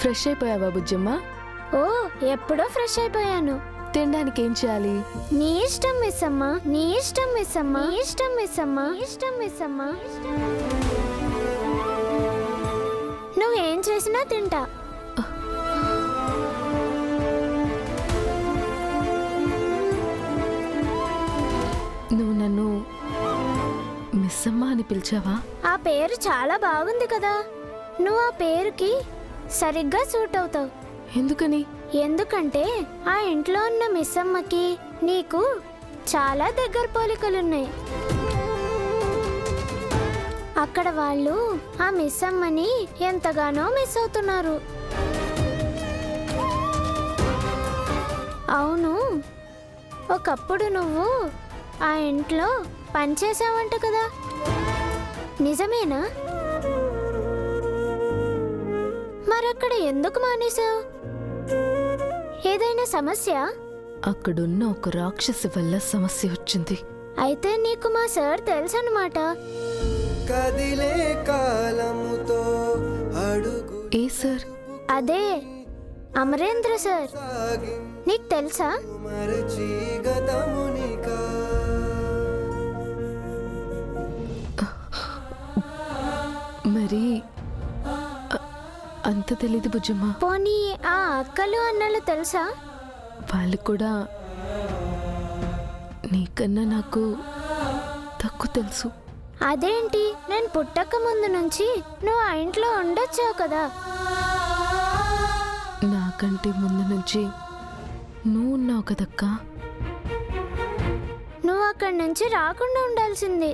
Fresh అయిపోయావా Bujjamma? ఓ ఎప్పుడో fresh అయిపోయాను. తినడానికి ఏం చేయాలి? నీ ఇష్టం మిస్సమ్మా, నీ ఇష్టం మిస్సమ్మా, నీ ఇష్టం మిస్సమ్మా, ఇష్టం మిస్సమ్మా. నువ్వేం చేసినా తింటా. నువ్వు నన్ను మిస్ అమ్మ అని పిలిచావా? ఆ పేరు చాలా బాగుంది కదా. నువ్వు ఆ పేరుకి సరిగ్గా సూట్ అవుతావు. ఎందుకని? ఎందుకంటే ఆ ఇంట్లో ఉన్న మిస్ అమ్మకి నీకు చాలా దగ్గర పోలికలున్నాయి. అక్కడ వాళ్ళు ఆ మిస్ అమ్మని ఎంతగానో మిస్ అవుతున్నారు. అవును, ఒకప్పుడు నువ్వు ఆ ఇంట్లో పనిచేసావంట కదా, నిజమేనా? మరక్కడ ఎందుకు మానేశావు? ఏదైనా సమస్య? అక్కడున్న ఒక రాక్షసి వల్ల సమస్య వచ్చింది. అయితే నీకు మా సార్ తెలుసన్నమాట. కదిలే కాలముతో అడుగు. ఏ సార్? అదే అమరేంద్ర సార్. నీకు తెలుసా? మరచి గతమునికా మరి అంత తెలీదు బుజ్జమ్మ. పోనీ ఆ అక్కలు అన్నలు తెలుసా? వాళ్ళు కూడా నీకన్నా నాకు తక్కువ తెలుసు. అదేంటి, నేను పుట్టక ముందు నుంచి నువ్వు ఆ ఇంట్లో ఉండొచ్చావు కదా. నాకంటే ముందు నుంచి నువ్వు ఉన్నావు కదక్కా. నువ్వు అక్కడి నుంచి రాకుండా ఉండాల్సింది.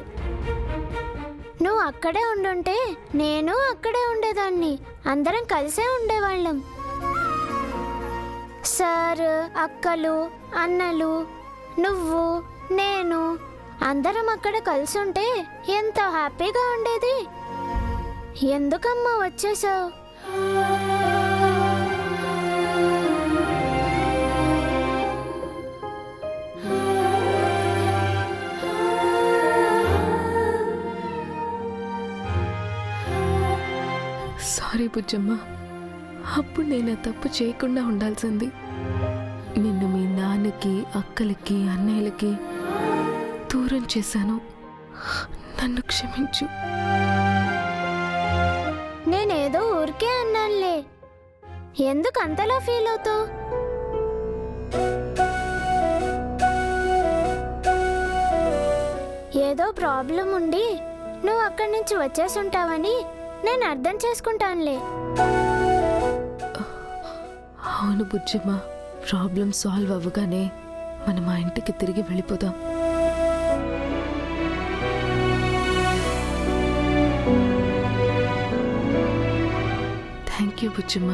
నువ్వు అక్కడే ఉండుంటే నేను అక్కడే ఉండేదాన్ని. అందరం కలిసే ఉండేవాళ్ళం. సార్, అక్కలు, అన్నలు, నువ్వు, నేను అందరం అక్కడ కలిసి ఉంటే ఎంత హ్యాపీగా ఉండేది. ఎందుకమ్మా వచ్చేసావు? సారీ బుజ్జమ్మ, అప్పుడు నేను తప్పు చేయకుండా ఉండాల్సింది. నిన్ను మీ నాన్నకి, అక్కలకి, అన్నయ్యలకి దూరం చేశాను. నన్ను క్షమించు. నేనేదో ఊరికే అన్నానులే. ఎందుకు అంతలా ఫీల్ అవుతావు? ఏదో ప్రాబ్లం ఉండి నువ్వు అక్కడి నుంచి వచ్చేసుంటావని నేను అర్థం చేసుకుంటానులే. అవును బుజ్జమ్మ, ప్రాబ్లం సాల్వ్ అవ్వగానే మనం మా ఇంటికి తిరిగి వెళ్ళిపోదాం. Thank you Bujjamma.